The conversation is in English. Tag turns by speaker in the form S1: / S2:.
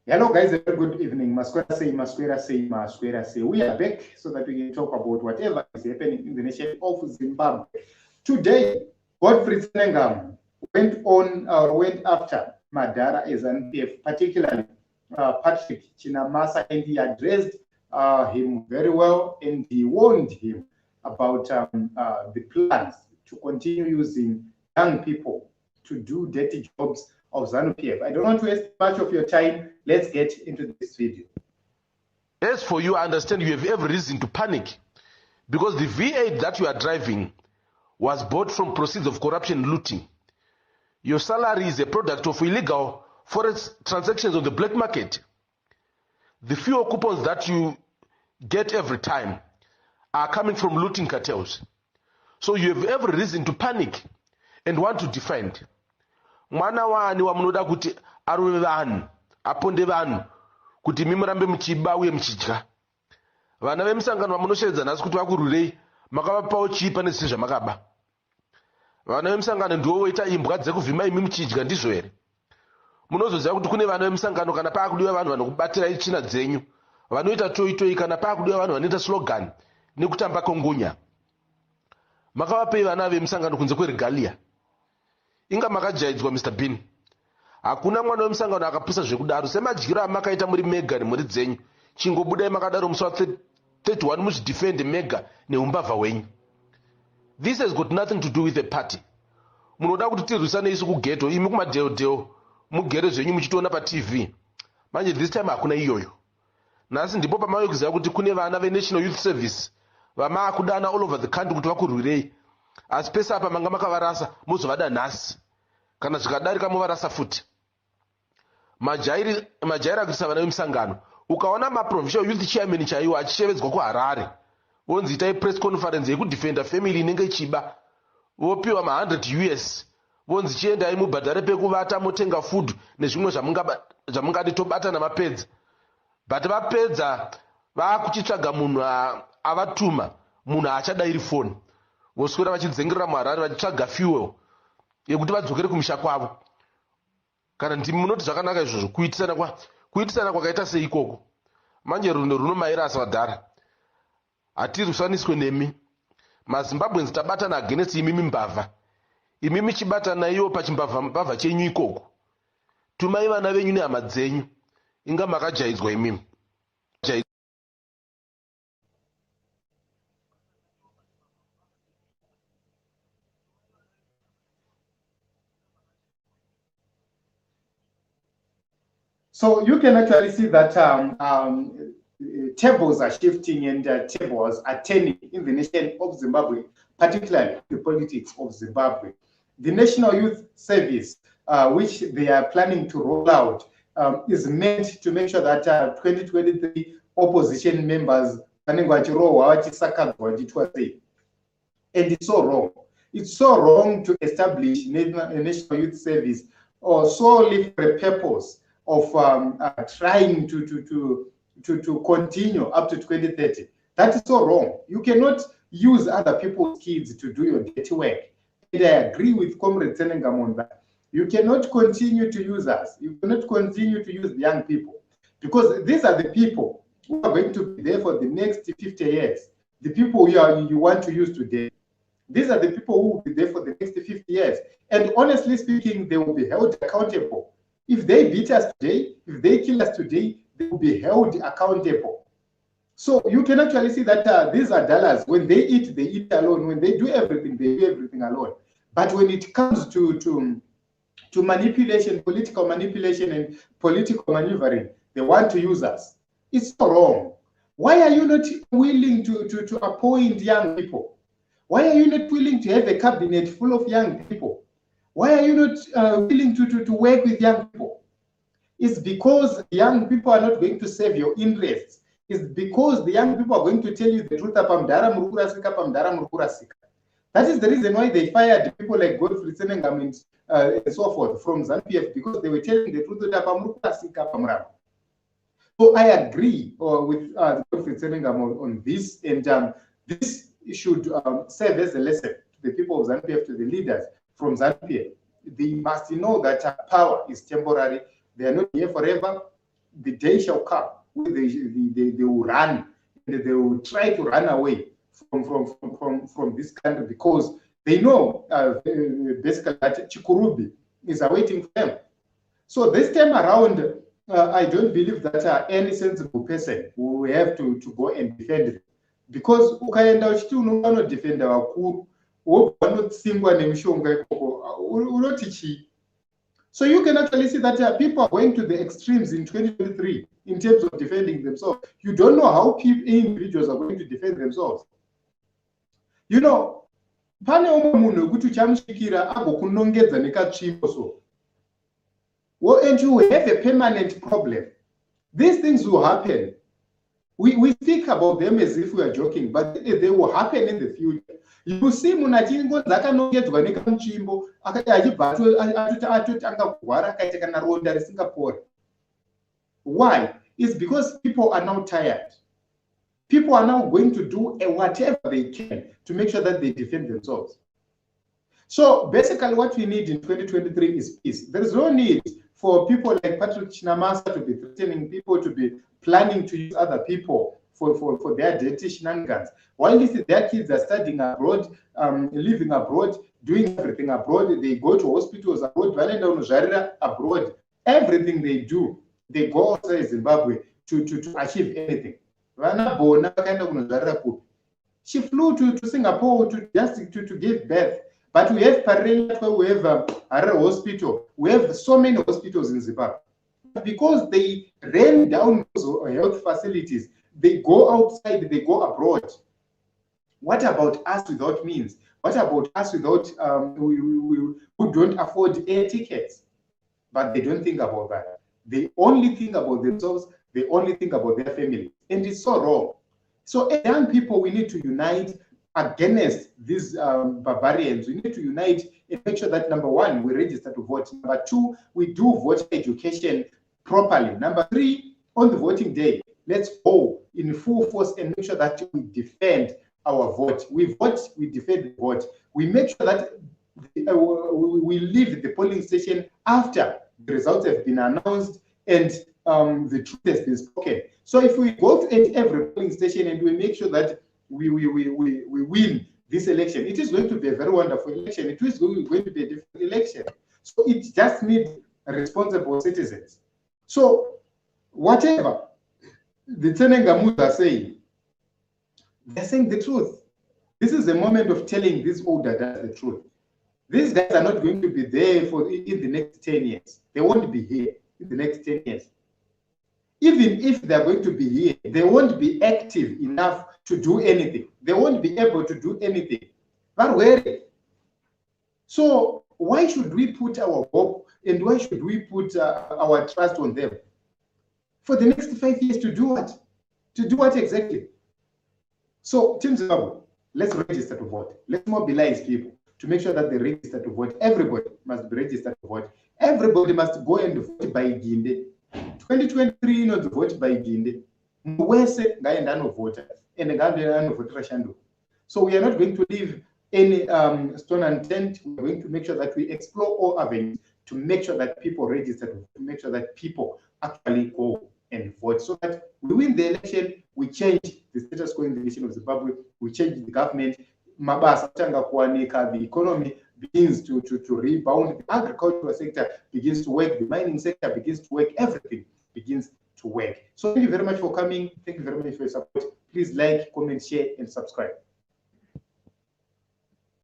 S1: Hello guys, a very good evening. Masquera say. We are back so that we can talk about whatever is happening in the nation of Zimbabwe. Today, Godfrey Tsenengamu went after Madara as ZANU PF, particularly Patrick Chamisa, and he addressed him very well, and he warned him about the plans to continue using young people to do dirty jobs of ZANU PF. I don't want to waste much of your time. Let's get into this video.
S2: As for you, I understand you have every reason to panic because the V8 that you are driving was bought from proceeds of corruption and looting. Your salary is a product of illegal forex transactions on the black market. The fuel coupons that you get every time are coming from looting cartels. So you have every reason to panic and want to defend. Mwana wani wamunoda kuti arume vanhu aponde vanhu kuti mimurambe muchiba uye muchidya. Vana vemusangano vamunosheredza nhasi kuti vakurwirei makavapawo chii pane zvese zvamakaba. Vana vemusangano ndiwo voita imbwa dzekuvhima imi muchidya ndizvo here? Munozoziva kuti kune vana vemusangano kana paakudiwa vanhu vanokubatirai china dzenyu vanoita toitoi kana paakudiwa vanhu vanoita slogan nekutamba kongunya. Makavapei vana vemusangano kunze kweregalia. Inga makajaidzwa Mr. Bean. Hakuna mwana wemusangano akapusa zvekudaro semadyiro amakaita muri mega nemhuri dzenyu. Chingobudai makadaro musi wa31 muzvidefend mega neumbavha hwenyu. This has got nothing to do with the party. Munoda kuti tirwisane isu kugeto imi kumadheodheo mugere zvenyu muchitoona paTV. Manje this time hakuna iyoyo. Nhasi ndipo pamauye kuziva kuti kune vana veNational Youth Service vamakudana all over the country kuti vakurwirei. Asi pesa apa manga makavarasa muzovada nhasi kana zvikadarika muvarasa futi. Majairi akuisa vana vemusangano ukaona maprovincial youth chairman chaiwo achishevedzwa kuHarare vonzi itai press conference yekudefenda family inenge ichiba vopiwa ma100 US vonzi chiendai mubhadhare pekuvata motenga food nezvimwe zvamungadi tobatana mapedza. But vapedza vakuchitsvaga munhu avatuma munhu achadairi phone voswera vachidzengerera muHarare vachitsvaga fuel yekuti vadzokere kumusha kwavo. Kana ndimi munoti zvakanaka izvozvo kuitisana kwakaita sei ikoko? Manje runo runomaira asawadhara. Hatirwisaniswe nemi. MaZimbabweans tabatana against imimi mbavha. Imimi chibatana iwo pachimbavha chenyu ikoko. Tumai vana venyu nehama dzenyu. Inga makajaidzwa imimi.
S1: So you can actually see that tables are shifting and tables are turning in the nation of Zimbabwe, particularly the politics of Zimbabwe. The National Youth Service, which they are planning to roll out, is meant to make sure that 2023 opposition members, and it's so wrong. It's so wrong to establish a National Youth Service or solely for the purpose of trying to continue up to 2030. That is so wrong. You cannot use other people's kids to do your dirty work. And I agree with Comrade Tsenengamu on that. You cannot continue to use us. You cannot continue to use the young people because these are the people who are going to be there for the next 50 years. The people you want to use today. These are the people who will be there for the next 50 years. And honestly speaking, they will be held accountable. If they beat us today, if they kill us today, they will be held accountable. So you can actually see that these are dollars. When they eat alone. When they do everything, they do everything alone. But when it comes to manipulation, political manipulation and political maneuvering, they want to use us. It's so wrong. Why are you not willing to appoint young people? Why are you not willing to have a cabinet full of young people? Why are you not willing to work with young people? It's because the young people are not going to serve your interests. It's because the young people are going to tell you the truth. That is the reason why they fired people like Godfrey Tsenengamu and so forth from ZANU PF, because they were telling the truth. So I agree with Godfrey Tsenengamu on this, and this should serve as a lesson to the people of ZANU PF, to the leaders from ZANU PF. They must know that power is temporary. They are not here forever. the day shall come where they will run, and they will try to run away from this country, because they know basically that Chikurubi is awaiting for them. So this time around, I don't believe that any sensible person will have to go and defend them, because ukaenda uchiti unodefenda vakuru wobvanotsingwa nemishonga ikoko unoti chii? So you can actually see that people are going to the extremes in 2023 in terms of defending themselves. You don't know how individuals are going to defend themselves. You know, pane umwe munhu wekuti uchamushikira agokunongedza nekatsvimbo so. Well, and you have a permanent problem. These things will happen. We speak about them as if we are joking, but they will happen in the future. You see, munachingo dzakanongedzwa nekamuchimbo achibva atotanga kurwara akaita kana ronda risingapori. Why? It's because people are now tired. People are now going to do whatever they can to make sure that they defend themselves. So basically what we need in 2023 is peace. There is no need for people like Patrick Chamisa to be threatening people, to be planning to use other people for their dirty shenanigans. While their kids are studying abroad, living abroad, doing everything abroad, they go to hospitals abroad. Everything they do, they go outside Zimbabwe to achieve anything. She flew to Singapore to give birth. But we have Parela, we have a hospital, we have so many hospitals in Zimbabwe. Because they ran down those health facilities, they go outside, they go abroad. What about us without means? What about us without who don't afford air tickets? But they don't think about that. They only think about themselves, they only think about their family. And it's so wrong. So as young people, we need to unite against these barbarians. We need to unite and make sure that, number one, we register to vote. Number two, we do voter education properly. Number three, on the voting day, let's go in full force and make sure that we defend our vote. We vote, we defend the vote. We make sure that we leave the polling station after the results have been announced and the truth has been spoken. So if we go to every polling station and we make sure that we win this election, it is going to be a very wonderful election. It is going to be a different election. So it just needs responsible citizens. So whatever the Tsenengamu are saying, they're saying the truth. This is the moment of telling this older guys the truth. These guys are not going to be there in the next 10 years. They won't be here in the next 10 years. Even if they're going to be here, they won't be active enough to do anything. They won't be able to do anything. But where? So why should we put our hope and why should we put our trust on them? For the next 5 years to do what? To do what exactly? So, Team Zimbabwe, let's register to vote. Let's mobilize people to make sure that they register to vote. Everybody must be registered to vote. Everybody must go and vote by Ginde. 2023, not vote by Ginde. Mwese ngaenda no voter and ngaenda no voter shando. So we are not going to leave any stone unturned. We are going to make sure that we explore all avenues to make sure that people register, to make sure that people actually go and vote, so that we win the election, we change the status quo in the nation of Zimbabwe, we change the government, mabasa tanga kuanika, the economy begins to rebound, the agricultural sector begins to work, the mining sector begins to work, everything begins to work. So thank you very much for coming. Thank you very much for your support. Please like, comment, share, and subscribe.